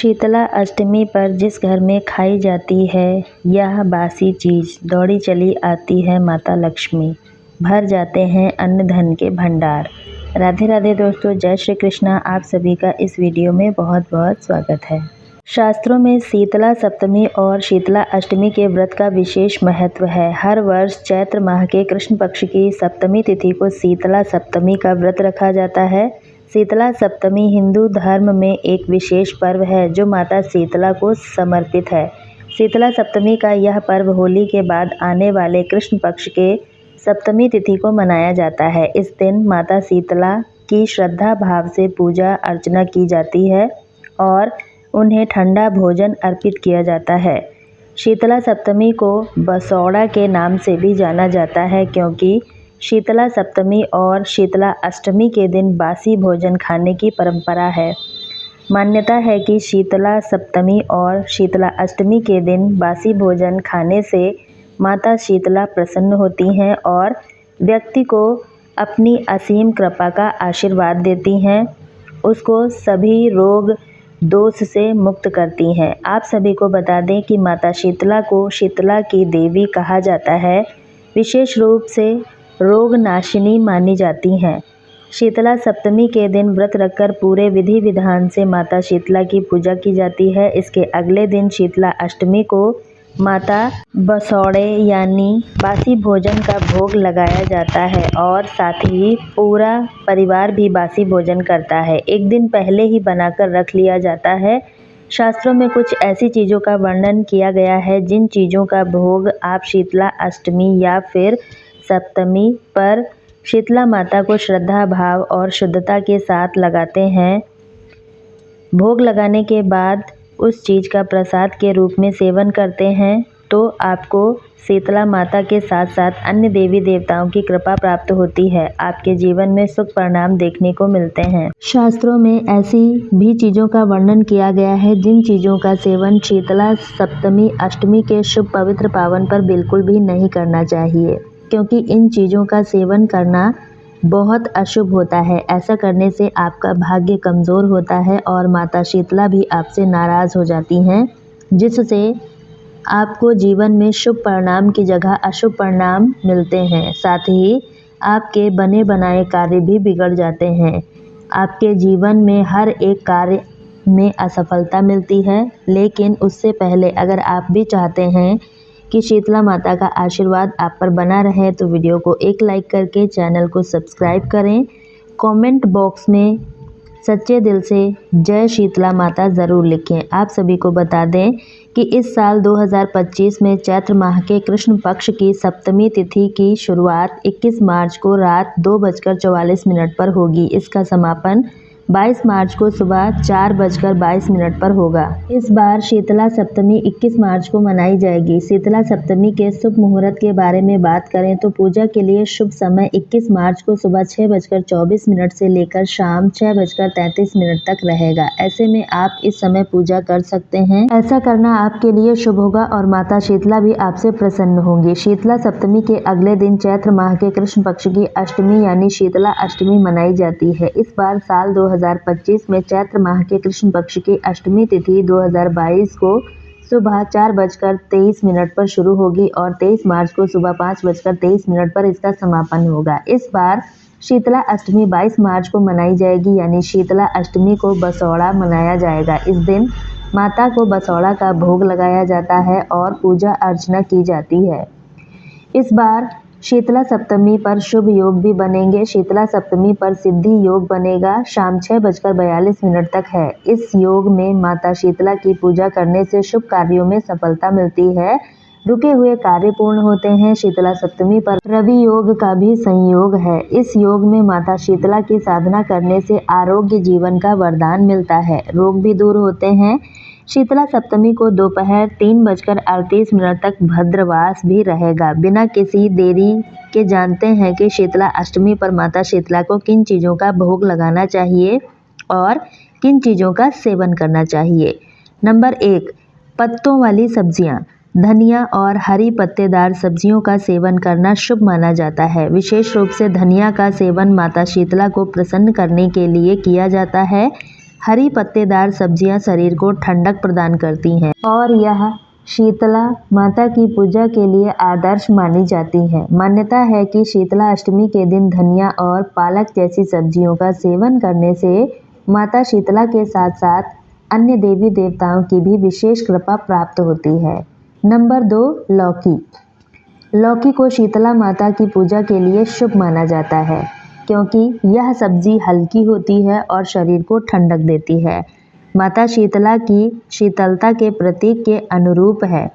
शीतला अष्टमी पर जिस घर में खाई जाती है यह बासी चीज़, दौड़ी चली आती है माता लक्ष्मी, भर जाते हैं अन्न धन के भंडार। राधे राधे दोस्तों, जय श्री कृष्णा। आप सभी का इस वीडियो में बहुत बहुत स्वागत है। शास्त्रों में शीतला सप्तमी और शीतला अष्टमी के व्रत का विशेष महत्व है। हर वर्ष चैत्र माह के कृष्ण पक्ष की सप्तमी तिथि को शीतला सप्तमी का व्रत रखा जाता है। शीतला सप्तमी हिंदू धर्म में एक विशेष पर्व है जो माता शीतला को समर्पित है। शीतला सप्तमी का यह पर्व होली के बाद आने वाले कृष्ण पक्ष के सप्तमी तिथि को मनाया जाता है। इस दिन माता शीतला की श्रद्धा भाव से पूजा अर्चना की जाती है और उन्हें ठंडा भोजन अर्पित किया जाता है। शीतला सप्तमी को बसौड़ा के नाम से भी जाना जाता है क्योंकि शीतला सप्तमी और शीतला अष्टमी के दिन बासी भोजन खाने की परंपरा है। मान्यता है कि शीतला सप्तमी और शीतला अष्टमी के दिन बासी भोजन खाने से माता शीतला प्रसन्न होती हैं और व्यक्ति को अपनी असीम कृपा का आशीर्वाद देती हैं, उसको सभी रोग दोष से मुक्त करती हैं। आप सभी को बता दें कि माता शीतला को शीतला की देवी कहा जाता है, विशेष रूप से रोग नाशिनी मानी जाती हैं। शीतला सप्तमी के दिन व्रत रखकर पूरे विधि विधान से माता शीतला की पूजा की जाती है। इसके अगले दिन शीतला अष्टमी को माता बसौड़े यानी बासी भोजन का भोग लगाया जाता है और साथ ही पूरा परिवार भी बासी भोजन करता है। एक दिन पहले ही बनाकर रख लिया जाता है। शास्त्रों में कुछ ऐसी चीज़ों का वर्णन किया गया है जिन चीज़ों का भोग आप शीतला अष्टमी या फिर सप्तमी पर शीतला माता को श्रद्धा भाव और शुद्धता के साथ लगाते हैं। भोग लगाने के बाद उस चीज़ का प्रसाद के रूप में सेवन करते हैं तो आपको शीतला माता के साथ साथ अन्य देवी देवताओं की कृपा प्राप्त होती है। आपके जीवन में सुख परिणाम देखने को मिलते हैं। शास्त्रों में ऐसी भी चीज़ों का वर्णन किया गया है जिन चीज़ों का सेवन शीतला सप्तमी अष्टमी के शुभ पवित्र पावन पर बिल्कुल भी नहीं करना चाहिए क्योंकि इन चीज़ों का सेवन करना बहुत अशुभ होता है। ऐसा करने से आपका भाग्य कमज़ोर होता है और माता शीतला भी आपसे नाराज़ हो जाती हैं, जिससे आपको जीवन में शुभ परिणाम की जगह अशुभ परिणाम मिलते हैं। साथ ही आपके बने बनाए कार्य भी बिगड़ जाते हैं। आपके जीवन में हर एक कार्य में असफलता मिलती है। लेकिन उससे पहले अगर आप भी चाहते हैं कि शीतला माता का आशीर्वाद आप पर बना रहे तो वीडियो को एक लाइक करके चैनल को सब्सक्राइब करें। कमेंट बॉक्स में सच्चे दिल से जय शीतला माता ज़रूर लिखें। आप सभी को बता दें कि इस साल 2025 में चैत्र माह के कृष्ण पक्ष की सप्तमी तिथि की शुरुआत 21 मार्च को रात 2:44 पर होगी। इसका समापन 22 मार्च को सुबह 4:22 पर होगा। इस बार शीतला सप्तमी 21 मार्च को मनाई जाएगी। शीतला सप्तमी के शुभ मुहूर्त के बारे में बात करें तो पूजा के लिए शुभ समय 21 मार्च को सुबह 6:24 से लेकर शाम 6:33 तक रहेगा। ऐसे में आप इस समय पूजा कर सकते हैं। ऐसा करना आपके लिए शुभ होगा और माता शीतला भी आपसे प्रसन्न होंगी। शीतला सप्तमी के अगले दिन चैत्र माह के कृष्ण पक्ष की अष्टमी यानी शीतला अष्टमी मनाई जाती है। इस बार साल 2025 में चैत्र माह के कृष्ण पक्ष की अष्टमी तिथि 2022 को सुबह 4:23 पर शुरू होगी और 23 मार्च को सुबह 5:23 पर इसका समापन होगा। इस बार शीतला अष्टमी 22 मार्च को मनाई जाएगी यानी शीतला अष्टमी को बसौड़ा मनाया जाएगा। इस दिन माता को बसौड़ा का भोग लगाया जाता है और पूजा अर्चना की जाती है। इस बार शीतला सप्तमी पर शुभ योग भी बनेंगे। शीतला सप्तमी पर सिद्धि योग बनेगा, शाम 6:42 तक है। इस योग में माता शीतला की पूजा करने से शुभ कार्यों में सफलता मिलती है, रुके हुए कार्य पूर्ण होते हैं। शीतला सप्तमी पर रवि योग का भी संयोग है। इस योग में माता शीतला की साधना करने से आरोग्य जीवन का वरदान मिलता है, रोग भी दूर होते हैं। शीतला सप्तमी को दोपहर 3:38 तक भद्रवास भी रहेगा। बिना किसी देरी के जानते हैं कि शीतला अष्टमी पर माता शीतला को किन चीज़ों का भोग लगाना चाहिए और किन चीज़ों का सेवन करना चाहिए। नंबर 1, पत्तों वाली सब्जियां। धनिया और हरी पत्तेदार सब्जियों का सेवन करना शुभ माना जाता है। विशेष रूप से धनिया का सेवन माता शीतला को प्रसन्न करने के लिए किया जाता है। हरी पत्तेदार सब्जियां शरीर को ठंडक प्रदान करती हैं और यह शीतला माता की पूजा के लिए आदर्श मानी जाती है। मान्यता है कि शीतला अष्टमी के दिन धनिया और पालक जैसी सब्जियों का सेवन करने से माता शीतला के साथ साथ अन्य देवी देवताओं की भी विशेष कृपा प्राप्त होती है। नंबर 2, लौकी। लौकी को शीतला माता की पूजा के लिए शुभ माना जाता है क्योंकि यह सब्जी हल्की होती है और शरीर को ठंडक देती है। माता शीतला की शीतलता के प्रतीक के अनुरूप है।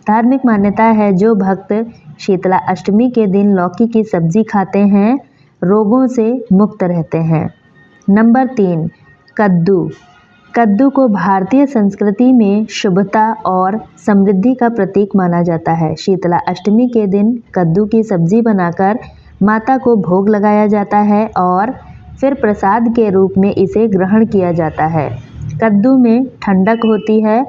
धार्मिक मान्यता है जो भक्त शीतला अष्टमी के दिन लौकी की सब्जी खाते हैं रोगों से मुक्त रहते हैं। नंबर 3, कद्दू। कद्दू को भारतीय संस्कृति में शुभता और समृद्धि का प्रतीक माना जाता है। शीतला अष्टमी के दिन कद्दू की सब्जी बनाकर माता को भोग लगाया जाता है और फिर प्रसाद के रूप में इसे ग्रहण किया जाता है। कद्दू में ठंडक होती है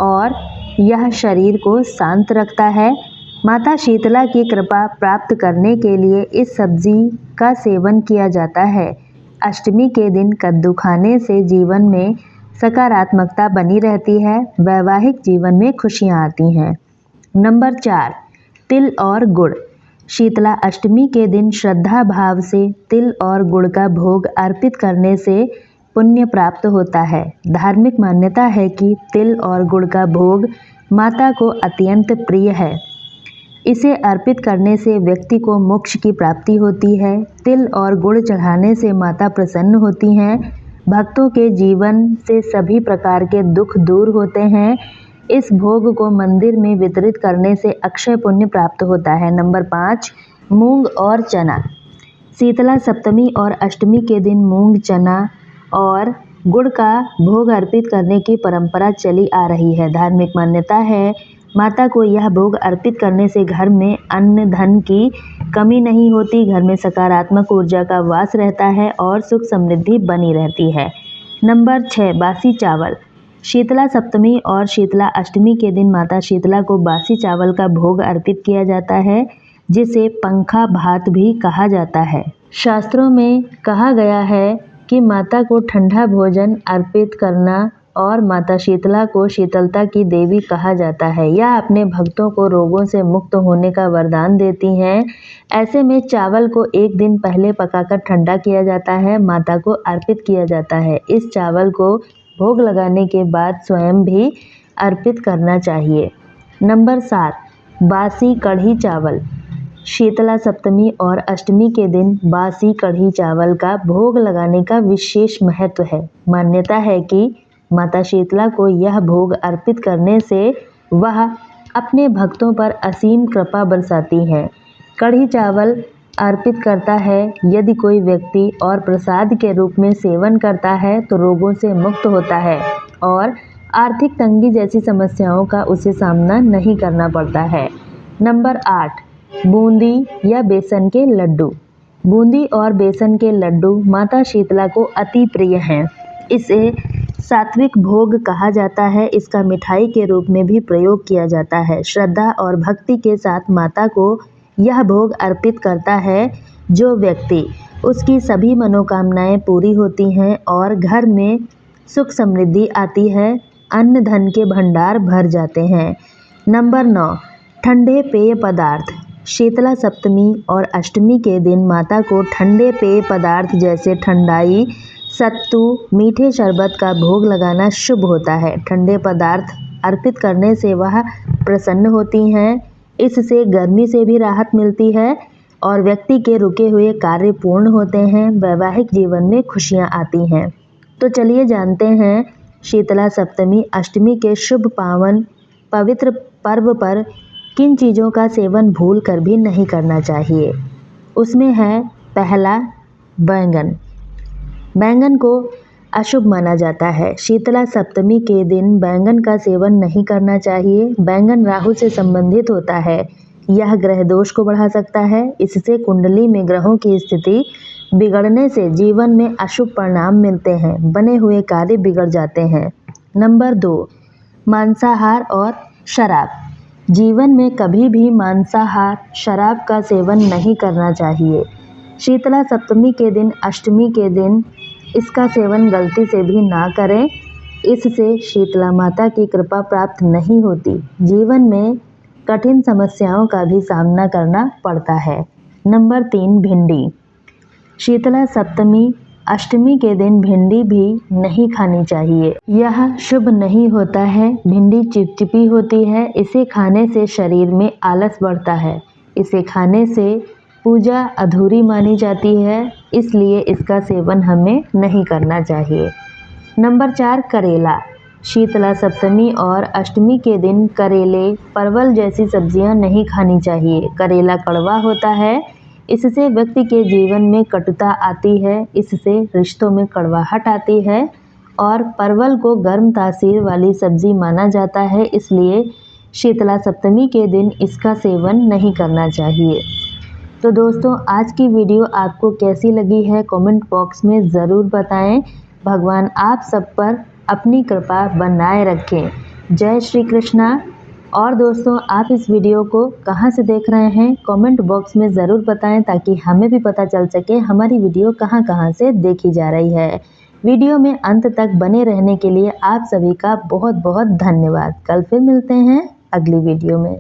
और यह शरीर को शांत रखता है। माता शीतला की कृपा प्राप्त करने के लिए इस सब्जी का सेवन किया जाता है। अष्टमी के दिन कद्दू खाने से जीवन में सकारात्मकता बनी रहती है, वैवाहिक जीवन में खुशियां आती हैं। नंबर 4, तिल और गुड़। शीतला अष्टमी के दिन श्रद्धा भाव से तिल और गुड़ का भोग अर्पित करने से पुण्य प्राप्त होता है। धार्मिक मान्यता है कि तिल और गुड़ का भोग माता को अत्यंत प्रिय है। इसे अर्पित करने से व्यक्ति को मोक्ष की प्राप्ति होती है। तिल और गुड़ चढ़ाने से माता प्रसन्न होती हैं। भक्तों के जीवन से सभी प्रकार के दुख दूर होते हैं। इस भोग को मंदिर में वितरित करने से अक्षय पुण्य प्राप्त होता है। नंबर 5, मूंग और चना। शीतला सप्तमी और अष्टमी के दिन मूंग, चना और गुड़ का भोग अर्पित करने की परंपरा चली आ रही है। धार्मिक मान्यता है माता को यह भोग अर्पित करने से घर में अन्न धन की कमी नहीं होती, घर में सकारात्मक ऊर्जा का वास रहता है और सुख समृद्धि बनी रहती है। नंबर 6, बासी चावल। शीतला सप्तमी और शीतला अष्टमी के दिन माता शीतला को बासी चावल का भोग अर्पित किया जाता है जिसे पंखा भात भी कहा जाता है। शास्त्रों में कहा गया है कि माता को ठंडा भोजन अर्पित करना और माता शीतला को शीतलता की देवी कहा जाता है। यह अपने भक्तों को रोगों से मुक्त होने का वरदान देती हैं। ऐसे में चावल को एक दिन पहले पकाकर ठंडा किया जाता है, माता को अर्पित किया जाता है। इस चावल को भोग लगाने के बाद स्वयं भी अर्पित करना चाहिए। नंबर 7, बासी कढ़ी चावल। शीतला सप्तमी और अष्टमी के दिन बासी कढ़ी चावल का भोग लगाने का विशेष महत्व है। मान्यता है कि माता शीतला को यह भोग अर्पित करने से वह अपने भक्तों पर असीम कृपा बरसाती हैं। कढ़ी चावल अर्पित करता है यदि कोई व्यक्ति और प्रसाद के रूप में सेवन करता है तो रोगों से मुक्त होता है और आर्थिक तंगी जैसी समस्याओं का उसे सामना नहीं करना पड़ता है। नंबर 8, बूंदी या बेसन के लड्डू। बूंदी और बेसन के लड्डू माता शीतला को अति प्रिय हैं। इसे सात्विक भोग कहा जाता है। इसका मिठाई के रूप में भी प्रयोग किया जाता है। श्रद्धा और भक्ति के साथ माता को यह भोग अर्पित करता है जो व्यक्ति उसकी सभी मनोकामनाएं पूरी होती हैं और घर में सुख समृद्धि आती है, अन्न धन के भंडार भर जाते हैं। नंबर 9, ठंडे पेय पदार्थ। शीतला सप्तमी और अष्टमी के दिन माता को ठंडे पेय पदार्थ जैसे ठंडाई, सत्तू, मीठे शरबत का भोग लगाना शुभ होता है। ठंडे पदार्थ अर्पित करने से वह प्रसन्न होती हैं। इससे गर्मी से भी राहत मिलती है और व्यक्ति के रुके हुए कार्य पूर्ण होते हैं, वैवाहिक जीवन में खुशियां आती हैं। तो चलिए जानते हैं शीतला सप्तमी अष्टमी के शुभ पावन पवित्र पर्व पर किन चीज़ों का सेवन भूल कर भी नहीं करना चाहिए। उसमें है पहला, बैंगन। बैंगन को अशुभ माना जाता है। शीतला सप्तमी के दिन बैंगन का सेवन नहीं करना चाहिए। बैंगन राहु से संबंधित होता है। यह ग्रह दोष को बढ़ा सकता है। इससे कुंडली में ग्रहों की स्थिति बिगड़ने से जीवन में अशुभ परिणाम मिलते हैं, बने हुए कार्य बिगड़ जाते हैं। नंबर 2, मांसाहार और शराब। जीवन में कभी भी मांसाहार, शराब का सेवन नहीं करना चाहिए। शीतला सप्तमी के दिन, अष्टमी के दिन इसका सेवन गलती से भी ना करें। इससे शीतला माता की कृपा प्राप्त नहीं होती। जीवन में कठिन समस्याओं का भी सामना करना पड़ता है। नंबर 3, भिंडी। शीतला सप्तमी अष्टमी के दिन भिंडी भी नहीं खानी चाहिए। यह शुभ नहीं होता है। भिंडी चिपचिपी होती है। इसे खाने से शरीर में आलस बढ़ता है। इसे खाने से पूजा अधूरी मानी जाती है, इसलिए इसका सेवन हमें नहीं करना चाहिए। नंबर 4, करेला। शीतला सप्तमी और अष्टमी के दिन करेले, परवल जैसी सब्जियां नहीं खानी चाहिए। करेला कड़वा होता है। इससे व्यक्ति के जीवन में कटुता आती है। इससे रिश्तों में कड़वाहट आती है और परवल को गर्म तासीर वाली सब्जी माना जाता है, इसलिए शीतला सप्तमी के दिन इसका सेवन नहीं करना चाहिए। तो दोस्तों, आज की वीडियो आपको कैसी लगी है कमेंट बॉक्स में ज़रूर बताएं। भगवान आप सब पर अपनी कृपा बनाए रखें। जय श्री कृष्णा। और दोस्तों, आप इस वीडियो को कहां से देख रहे हैं कमेंट बॉक्स में ज़रूर बताएं, ताकि हमें भी पता चल सके हमारी वीडियो कहां कहां से देखी जा रही है। वीडियो में अंत तक बने रहने के लिए आप सभी का बहुत बहुत धन्यवाद। कल फिर मिलते हैं अगली वीडियो में।